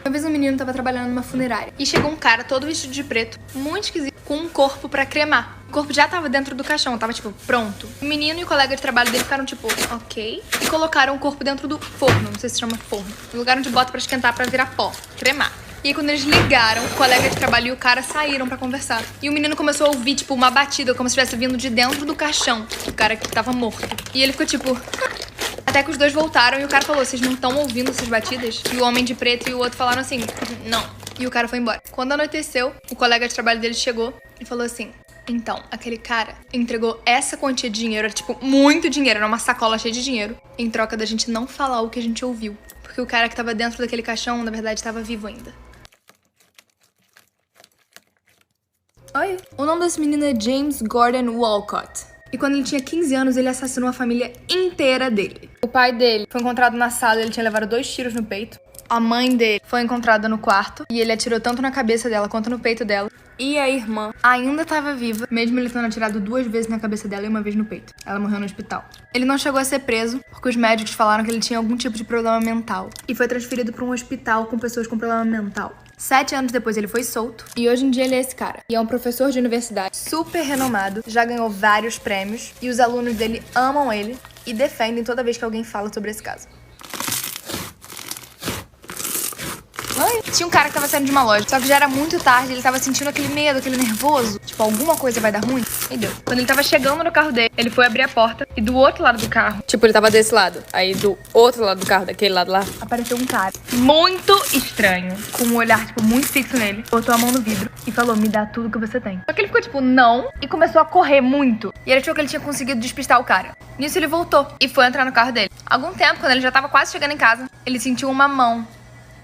Uma vez um menino tava trabalhando numa funerária e chegou um cara todo vestido de preto, muito esquisito, com um corpo pra cremar. O corpo já tava dentro do caixão, tava tipo, pronto. O menino e o colega de trabalho dele ficaram tipo, ok. E colocaram o corpo dentro do forno, não sei se chama forno. No lugar onde bota pra esquentar pra virar pó, cremar. E aí quando eles ligaram, o colega de trabalho e o cara saíram pra conversar. E o menino começou a ouvir, tipo, uma batida, como se estivesse vindo de dentro do caixão. O cara que tava morto. E ele ficou tipo... Até que os dois voltaram e o cara falou, vocês não estão ouvindo essas batidas? E o homem de preto e o outro falaram assim, não. E o cara foi embora. Quando anoiteceu, o colega de trabalho dele chegou e falou assim, então, aquele cara entregou essa quantia de dinheiro, era tipo muito dinheiro, era uma sacola cheia de dinheiro, em troca da gente não falar o que a gente ouviu. Porque o cara que tava dentro daquele caixão, na verdade, estava vivo ainda. Oi. O nome desse menino é James Gordon Walcott. E quando ele tinha 15 anos, ele assassinou a família inteira dele. O pai dele foi encontrado na sala, ele tinha levado 2 tiros no peito. A mãe dele foi encontrada no quarto e ele atirou tanto na cabeça dela quanto no peito dela. E a irmã ainda estava viva, mesmo ele tendo atirado 2 vezes na cabeça dela e 1 vez no peito. Ela morreu no hospital. Ele não chegou a ser preso porque os médicos falaram que ele tinha algum tipo de problema mental e foi transferido para um hospital com pessoas com problema mental. 7 anos depois ele foi solto e hoje em dia ele é esse cara. E é um professor de universidade super renomado, já ganhou vários prêmios e os alunos dele amam ele e defendem toda vez que alguém fala sobre esse caso. Oi. Tinha um cara que tava saindo de uma loja, só que já era muito tarde, ele tava sentindo aquele medo, aquele nervoso, tipo, alguma coisa vai dar ruim. E deu. Quando ele tava chegando no carro dele, ele foi abrir a porta e do outro lado do carro, tipo, ele tava desse lado, aí do outro lado do carro, daquele lado lá, apareceu um cara muito estranho, com um olhar, tipo, muito fixo nele, botou a mão no vidro e falou, me dá tudo que você tem. Só que ele ficou, tipo, não, e começou a correr muito. E ele achou que ele tinha conseguido despistar o cara. Nisso ele voltou e foi entrar no carro dele. Algum tempo, quando ele já tava quase chegando em casa, ele sentiu uma mão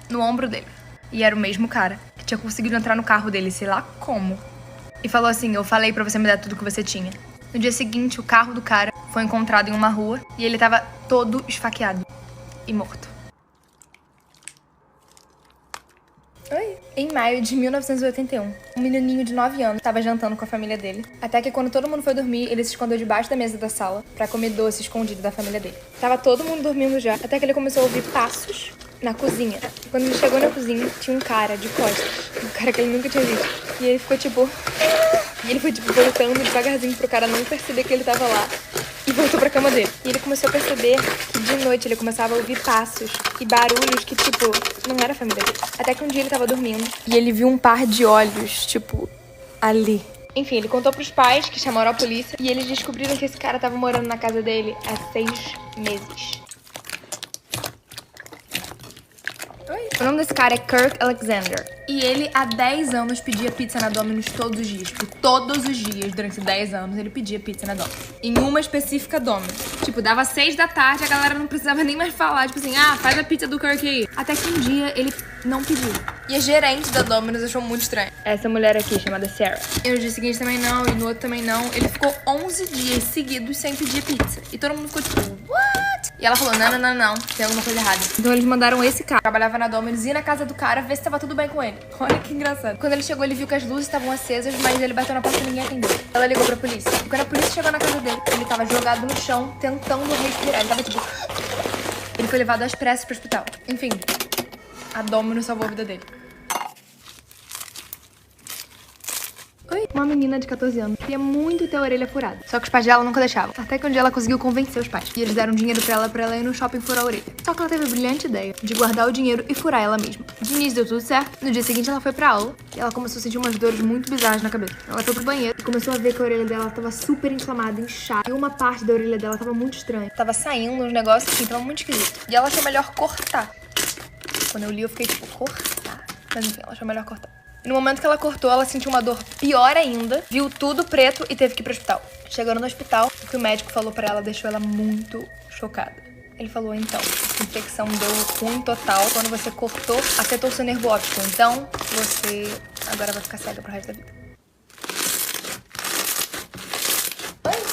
no ombro dele. E era o mesmo cara que tinha conseguido entrar no carro dele, sei lá como. E falou assim, eu falei pra você me dar tudo que você tinha. No dia seguinte, o carro do cara foi encontrado em uma rua e ele tava todo esfaqueado e morto. Oi. Em maio de 1981, um menininho de 9 anos estava jantando com a família dele. Até que quando todo mundo foi dormir, ele se escondeu debaixo da mesa da sala pra comer doce escondido da família dele. Tava todo mundo dormindo já, até que ele começou a ouvir passos na cozinha. E quando ele chegou na cozinha, tinha um cara de costas. Um cara que ele nunca tinha visto. E ele ficou tipo... E ele foi tipo voltando devagarzinho pro cara não perceber que ele tava lá. E voltou pra cama dele. E ele começou a perceber que de noite ele começava a ouvir passos e barulhos que, tipo, não era a família dele. Até que um dia ele tava dormindo e ele viu um par de olhos, tipo, ali. Enfim, ele contou pros pais, que chamaram a polícia, e eles descobriram que esse cara tava morando na casa dele há 6 meses. O nome desse cara é Kirk Alexander. E ele, há 10 anos, pedia pizza na Domino's todos os dias. Tipo, todos os dias, durante 10 anos, ele pedia pizza na Domino's. Em uma específica Domino's. Tipo, dava 6 da tarde, a galera não precisava nem mais falar. Tipo assim, ah, faz a pizza do Kirk aí. Até que um dia, ele não pediu. E a gerente da Domino's achou muito estranho. Essa mulher aqui, chamada Sarah. E no dia seguinte também não, e no outro também não. Ele ficou 11 dias seguidos sem pedir pizza. E todo mundo ficou tipo, what? E ela falou, não, tem alguma coisa errada. Então eles mandaram esse cara, trabalhava na Domino's, ir na casa do cara, ver se tava tudo bem com ele. Olha que engraçado. Quando ele chegou, ele viu que as luzes estavam acesas, mas ele bateu na porta e ninguém atendeu. Ela ligou pra polícia. E quando a polícia chegou na casa dele, ele tava jogado no chão, tentando respirar. Ele tava tipo... Ele foi levado às pressas pro hospital. Enfim, a Domino's salvou a vida dele. Oi. Uma menina de 14 anos queria muito ter a orelha furada. Só que os pais dela nunca deixavam. Até que um dia ela conseguiu convencer os pais. E eles deram dinheiro pra ela ir no shopping furar a orelha. Só que ela teve a brilhante ideia de guardar o dinheiro e furar ela mesma. De início deu tudo certo. No dia seguinte ela foi pra aula e ela começou a sentir umas dores muito bizarras na cabeça. Ela foi pro banheiro e começou a ver que a orelha dela tava super inflamada, inchada. E uma parte da orelha dela tava muito estranha. Tava saindo uns negócios assim, tava muito esquisito. E ela achou melhor cortar. Quando eu li eu fiquei tipo, cortar? Mas enfim, ela achou melhor cortar. E no momento que ela cortou, ela sentiu uma dor pior ainda, viu tudo preto e teve que ir pro hospital. Chegando no hospital, o que o médico falou pra ela deixou ela muito chocada. Ele falou, então, essa infecção deu ruim total. Quando você cortou, afetou seu nervo óptico. Então, você agora vai ficar cega pro resto da vida.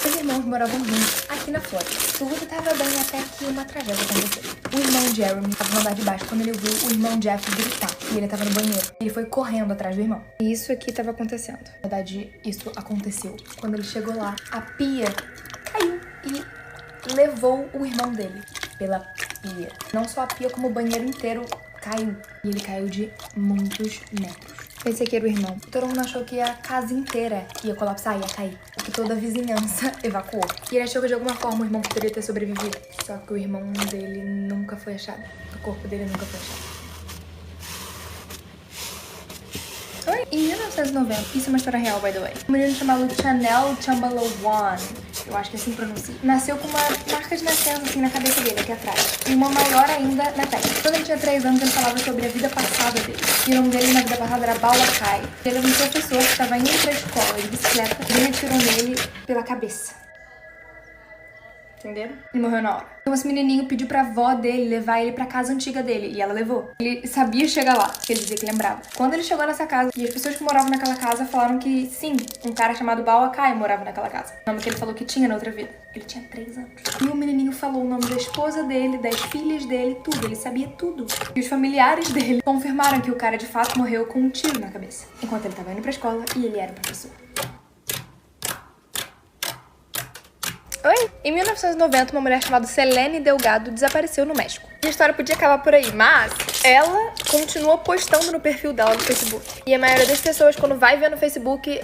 Os irmãos moravam juntos aqui na Flórida. Tudo tava bem até que uma tragédia aconteceu. O irmão Jeremy estava no andar de baixo quando ele ouviu o irmão Jeff gritar. E ele tava no banheiro. Ele foi correndo atrás do irmão. E isso aqui tava acontecendo. Na verdade, isso aconteceu. Quando ele chegou lá, a pia caiu e levou o irmão dele pela pia. Não só a pia, como o banheiro inteiro caiu. E ele caiu de muitos metros. Esse aqui era o irmão. Todo mundo achou que a casa inteira ia colapsar, ia cair. Porque toda a vizinhança evacuou. E ele achou que de alguma forma o irmão poderia ter sobrevivido. Só que o irmão dele nunca foi achado. O corpo dele nunca foi achado. Oi? Em 1990, isso é uma história real, by the way. Um menino chamado Chanel Chambalawan, eu acho que assim pronuncia, nasceu com uma marca de nascença assim na cabeça dele, aqui atrás. E uma maior ainda na testa. Quando ele tinha 3 anos, ele falava sobre a vida passada dele. E o nome dele na vida passada era Baulakai. Ele era um professor que estava indo pra escola de bicicleta e ele atirou nele pela cabeça. Entenderam? Ele morreu na hora. Então esse menininho pediu pra avó dele levar ele pra casa antiga dele. E ela levou. Ele sabia chegar lá, porque ele dizia que lembrava. Quando ele chegou nessa casa, e as pessoas que moravam naquela casa falaram que sim, um cara chamado Baulakai morava naquela casa. O nome que ele falou que tinha na outra vida. Ele tinha 3 anos. E o menininho falou o nome da esposa dele, das filhas dele, tudo. Ele sabia tudo. E os familiares dele confirmaram que o cara de fato morreu com um tiro na cabeça. Enquanto ele tava indo pra escola e ele era professor. Oi? Em 1990, uma mulher chamada Selene Delgado desapareceu no México. E a história podia acabar por aí, mas ela continuou postando no perfil dela no Facebook. E a maioria das pessoas, quando vai ver no Facebook,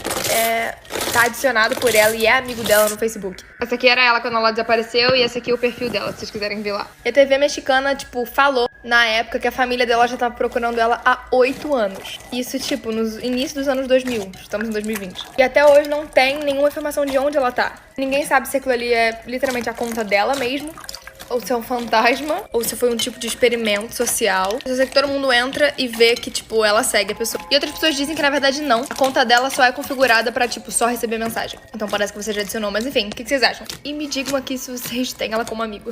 tá adicionado por ela e é amigo dela no Facebook. Essa aqui era ela quando ela desapareceu e esse aqui é o perfil dela, se vocês quiserem ver lá. E a TV mexicana, falou na época que a família dela já tava procurando ela há 8 anos. Isso, no início dos anos 2000. Estamos em 2020. E até hoje não tem nenhuma informação de onde ela tá. Ninguém sabe se aquilo ali é literalmente a conta dela mesmo, ou se é um fantasma, ou se foi um tipo de experimento social. Eu sei que todo mundo entra e vê que, ela segue a pessoa. E outras pessoas dizem que, na verdade, não. A conta dela só é configurada pra, só receber mensagem. Então parece que você já adicionou. Mas enfim, o que vocês acham? E me digam aqui se vocês têm ela como amigo.